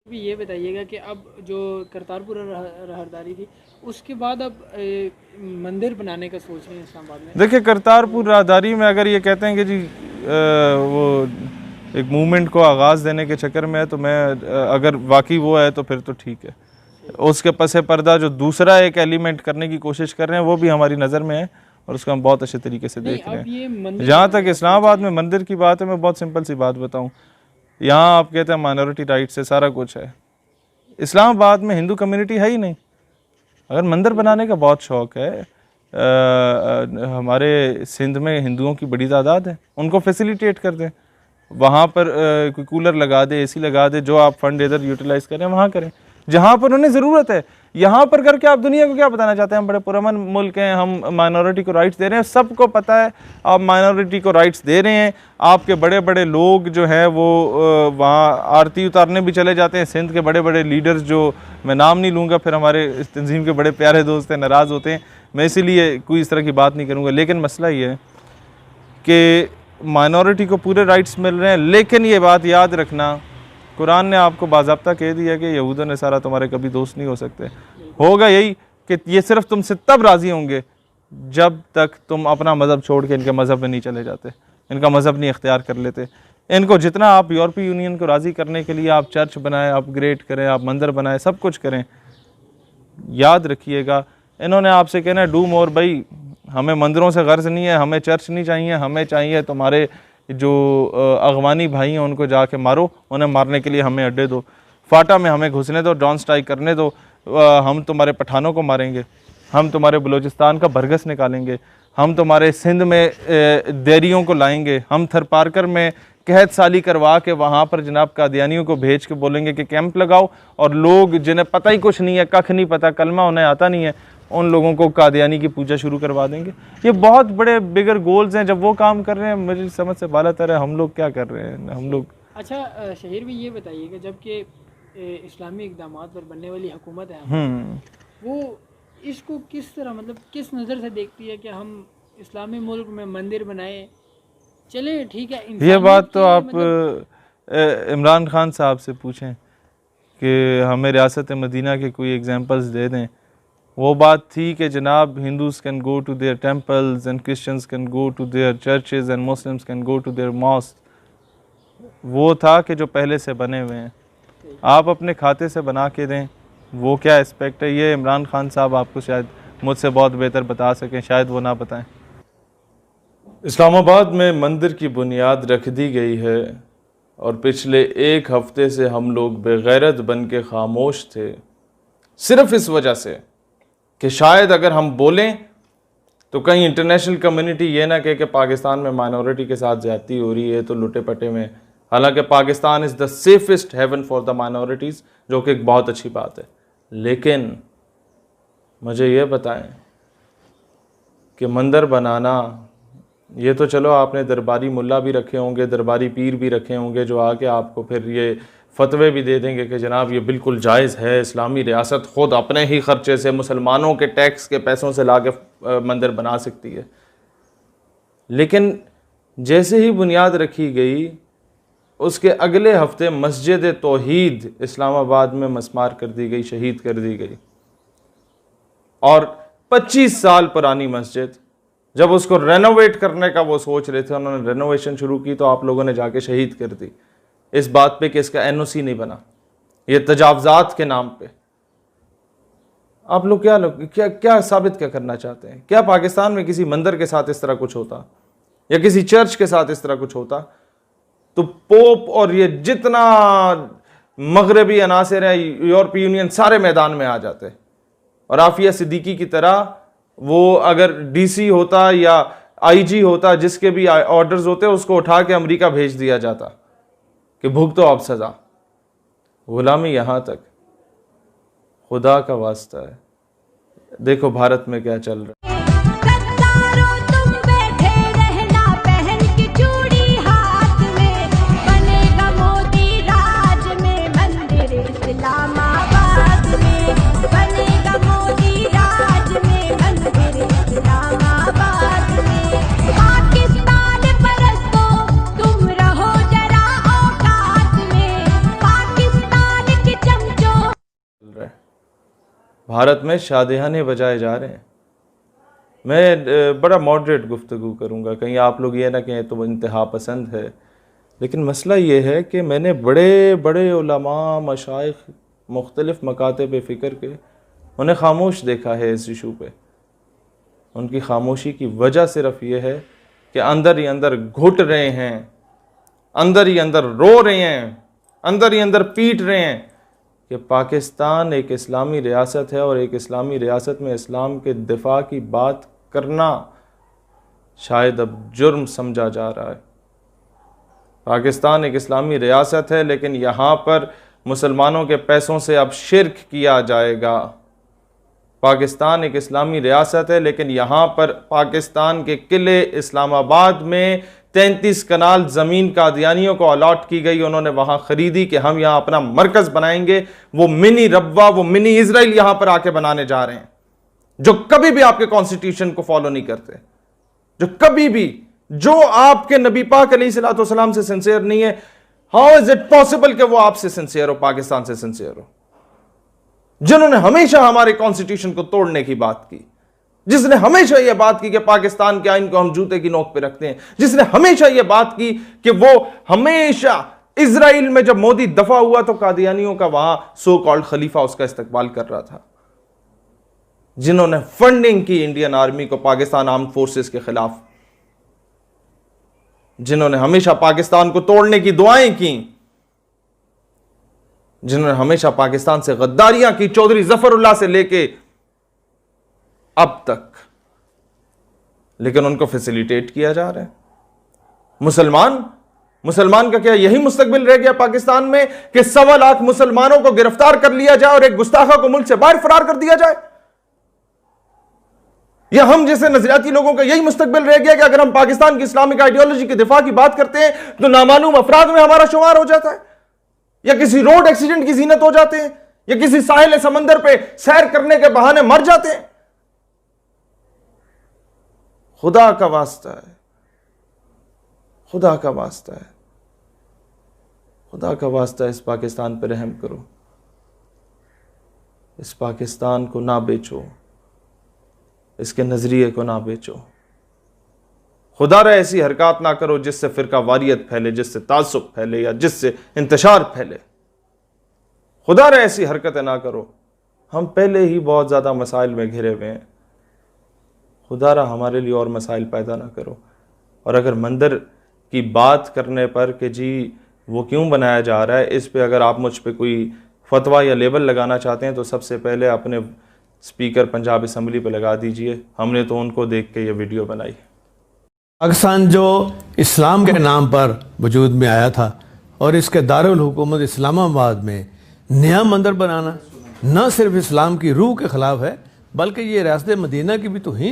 भी ये बताइएगा कि अब जो करतारपुर राहदारी थी उसके बाद अब मंदिर बनाने का सोच रहे हैं इस्लामाबाद में। देखिए, करतारपुर राहदारी में अगर ये कहते हैं कि जी वो एक मूवमेंट को आगाज़ देने के चक्कर में है, तो मैं अगर वाकई वो है तो फिर तो ठीक है। उसके पसे पर्दा जो दूसरा एक एलिमेंट करने की कोशिश कर रहे हैं वो भी हमारी नज़र में है और उसको हम बहुत अच्छे तरीके से देख रहे हैं। जहाँ तक इस्लामाबाद में मंदिर की बात है, मैं बहुत सिंपल सी बात बताऊँ। यहाँ आप कहते हैं माइनॉरिटी राइट्स से सारा कुछ है, इस्लामाबाद में हिंदू कम्युनिटी है ही नहीं। अगर मंदिर बनाने का बहुत शौक़ है, हमारे सिंध में हिंदुओं की बड़ी तादाद है, उनको फैसिलिटेट कर दें, वहाँ पर कोई कूलर लगा दे, एसी लगा दे, जो आप फंड इधर यूटिलाइज़ करें वहाँ करें जहाँ पर उन्हें ज़रूरत है। यहाँ पर करके आप दुनिया को क्या बताना चाहते हैं? हम बड़े पुरअमन मुल्क हैं, हम माइनॉरिटी को राइट्स दे रहे हैं। सबको पता है आप माइनॉरिटी को राइट्स दे रहे हैं। आपके बड़े बड़े लोग जो हैं वो वहाँ आरती उतारने भी चले जाते हैं। सिंध के बड़े बड़े लीडर्स, जो मैं नाम नहीं लूँगा, फिर हमारे इस तंजीम के बड़े प्यारे दोस्त हैं, नाराज़ होते हैं, मैं इसीलिए कोई इस तरह की बात नहीं करूँगा। लेकिन मसला ये है कि माइनॉरिटी को पूरे राइट्स मिल रहे हैं, लेकिन ये बात याद रखना, कुरान ने आपको बाज़ाब्ता कह दिया कि यहूद और नसारा तुम्हारे कभी दोस्त नहीं हो सकते। होगा यही कि ये सिर्फ तुमसे तब राज़ी होंगे जब तक तुम अपना मज़हब छोड़ के इनके मज़हब में नहीं चले जाते, इनका मज़हब नहीं इख्तियार कर लेते। इनको जितना आप यूरोपीय यूनियन को राज़ी करने के लिए आप चर्च बनाएं, अपग्रेड करें, आप मंदिर बनाएं, सब कुछ करें, याद रखिएगा इन्होंने आपसे कहना है डू मोर। भाई हमें मंदिरों से गर्ज नहीं है, हमें चर्च नहीं चाहिए, हमें चाहिए तुम्हारे जो अगवानी भाई हैं उनको जाके मारो, उन्हें मारने के लिए हमें अड्डे दो, फाटा में हमें घुसने दो, ड्रोन स्ट्राइक करने दो, हम तुम्हारे पठानों को मारेंगे, हम तुम्हारे बलूचिस्तान का बरगस निकालेंगे, हम तुम्हारे सिंध में देरियों को लाएंगे, हम थरपारकर में कहत साली करवा के वहाँ पर जनाब कादियानियों को भेज के बोलेंगे कि कैंप लगाओ, और लोग जिन्हें पता ही कुछ नहीं है, कख नहीं पता, कलमा उन्हें आता नहीं है, उन लोगों को कादियानी की पूजा शुरू करवा देंगे। ये बहुत बड़े बिगर गोल्स हैं। जब वो काम कर रहे हैं मुझे समझ से बाला तर है, हम लोग क्या कर रहे हैं हम लोग। अच्छा शहीर भी ये बताइएगा, जबकि इस्लामी इक़दाम पर बनने वाली हुकूमत है वो इसको किस तरह, मतलब किस नज़र से देखती है कि हम इस्लामी मुल्क में मंदिर बनाए, चले ठीक है। ये बात तो आप इमरान खान साहब से पूछें कि हमें रियासत मदीना के कोई एग्जांपल्स दे दें। वो बात थी कि जनाब Hindus can go to their temples and Christians can go to their churches and Muslims can go to their mosque. वो था कि जो पहले से बने हुए हैं आप अपने खाते से बना के दें, वो क्या एस्पेक्ट है ये इमरान खान साहब आपको शायद मुझसे बहुत बेहतर बता सकें, शायद वो ना बताएं। इस्लामाबाद में मंदिर की बुनियाद रख दी गई है और पिछले एक हफ्ते से हम लोग बेगैरत बन के खामोश थे, सिर्फ इस वजह से कि शायद अगर हम बोलें तो कहीं इंटरनेशनल कम्युनिटी ये ना कहे कि पाकिस्तान में माइनॉरिटी के साथ ज़्यादती हो रही है तो लुटे पटे में। हालांकि Pakistan is the safest haven for the minorities, जो कि एक बहुत अच्छी बात है। लेकिन मुझे ये बताएं कि मंदिर बनाना, ये तो चलो आपने दरबारी मुल्ला भी रखे होंगे, दरबारी पीर भी रखे होंगे जो आके आपको फिर ये फतवे भी दे देंगे कि जनाब ये बिल्कुल जायज़ है, इस्लामी रियासत ख़ुद अपने ही ख़र्चे से मुसलमानों के टैक्स के पैसों से ला के मंदिर बना सकती है। लेकिन जैसे ही बुनियाद रखी गई उसके अगले हफ्ते मस्जिद तौहीद इस्लामाबाद में मस्मार कर दी गई, शहीद कर दी गई। और 25 साल पुरानी मस्जिद, जब उसको रेनोवेट करने का वो सोच रहे थे, उन्होंने रेनोवेशन शुरू की तो आप लोगों ने जाके शहीद कर दी इस बात पे कि इसका एनओसी नहीं बना, ये तजावजात के नाम पे। आप लोग क्या साबित क्या करना चाहते हैं? क्या पाकिस्तान में किसी मंदिर के साथ इस तरह कुछ होता या किसी चर्च के साथ इस तरह कुछ होता तो पोप और ये जितना मगरबी अनासर है, यूरोपीय यूनियन, सारे मैदान में आ जाते। और आफिया सिद्दीकी की तरह वो अगर डीसी होता या आईजी होता, जिसके भी ऑर्डर्स होते, उसको उठा के अमेरिका भेज दिया जाता कि भुगतो आप सजा। गुलामी यहाँ तक, खुदा का वास्ता है देखो भारत में क्या चल रहा है। भारत में शादियाने बजाए जा रहे हैं। मैं बड़ा मॉडरेट गुफ्तगू करूँगा, कहीं आप लोग ये ना कहें तो इंतहा पसंद है, लेकिन मसला ये है कि मैंने बड़े बड़े उलमा, मशाइख, मुख्तलिफ़ मकातब फ़िक्र के उन्हें खामोश देखा है इस इशू पे। उनकी खामोशी की वजह सिर्फ ये है कि अंदर ही अंदर घुट रहे हैं, अंदर ही अंदर रो रहे हैं, अंदर ही अंदर पीट रहे हैं कि पाकिस्तान एक इस्लामी रियासत है और एक इस्लामी रियासत में इस्लाम के दिफा की बात करना शायद अब जुर्म समझा जा रहा है। पाकिस्तान एक इस्लामी रियासत है, लेकिन यहाँ पर मुसलमानों के पैसों से अब शिर्क किया जाएगा। पाकिस्तान एक इस्लामी रियासत है, लेकिन यहाँ पर पाकिस्तान के किले इस्लामाबाद में 33 कनाल ज़मीन कादियानियों को अलॉट की गई। उन्होंने वहाँ ख़रीदी कि हम यहाँ अपना मरकज़ बनाएंगे। वो मिनी रब्वा, वो मिनी इज़राइल यहाँ पर आके बनाने जा रहे हैं, जो कभी भी आपके कॉन्स्टिट्यूशन को फॉलो नहीं करते, जो कभी भी, जो आपके नबी पाक अलैहिस्सलाम से सिंसियर नहीं है। हाउ इज इट पॉसिबल कि वो आपसे सिंसियर हो, पाकिस्तान से सिंसियर हो, जिन्होंने हमेशा हमारे कॉन्स्टिट्यूशन को तोड़ने की बात की, जिसने हमेशा यह बात की कि पाकिस्तान के आइन को हम जूते की नोक पे रखते हैं, जिसने हमेशा यह बात की कि वो हमेशा इजराइल में जब मोदी दफा हुआ तो कादियानियों का वहां सो कॉल्ड खलीफा उसका इस्तकबाल कर रहा था, जिन्होंने फंडिंग की इंडियन आर्मी को पाकिस्तान आर्म्ड फोर्सेस के खिलाफ, जिन्होंने हमेशा पाकिस्तान को तोड़ने की दुआएं की, जिन्होंने हमेशा पाकिस्तान से गद्दारियां की, चौधरी जफरुल्लाह से लेके अब तक, लेकिन उनको फैसिलिटेट किया जा रहा है। मुसलमान का क्या यही मुस्तकबिल रह गया पाकिस्तान में कि 1.25 लाख मुसलमानों को गिरफ्तार कर लिया जाए और एक गुस्ताखा को मुल्क से बाहर फरार कर दिया जाए? या हम जैसे नजरियाती लोगों का यही मुस्तकबिल रह गया कि अगर हम पाकिस्तान की इस्लामिक आइडियोलॉजी के दिफा की बात करते हैं तो नामालूम अफराद में हमारा शुमार हो जाता है, या किसी रोड एक्सीडेंट की जीनत हो जाते हैं, या किसी साहिल समंदर पे सैर करने के बहाने मर जाते हैं? खुदा का वास्ता है, खुदा का वास्ता है, खुदा का वास्ता है, इस पाकिस्तान पर रहम करो। इस पाकिस्तान को ना बेचो, इसके नजरिए को ना बेचो। खुदा रा ऐसी हरकत ना करो जिससे फिरका वारियत फैले, जिससे तासुब फैले, या जिससे इंतशार फैले। खुदा रा ऐसी हरकतें ना करो। हम पहले ही बहुत ज़्यादा मसाइल में घिरे हुए हैं, खुदा रा हमारे लिए और मसाइल पैदा ना करो। और अगर मंदिर की बात करने पर कि जी वो क्यों बनाया जा रहा है, इस पे अगर आप मुझ पे कोई फतवा या लेबल लगाना चाहते हैं तो सबसे पहले अपने स्पीकर पंजाब असम्बली पे लगा दीजिए। हमने तो उनको देख के ये वीडियो बनाई। पाकिस्तान जो इस्लाम के नाम पर वजूद में आया था और इसके दारुल हुकूमत इस्लामाबाद में नया मंदिर बनाना न सिर्फ इस्लाम की रूह के ख़िलाफ़ है, बल्कि ये रियासत मदीना की भी तौहीन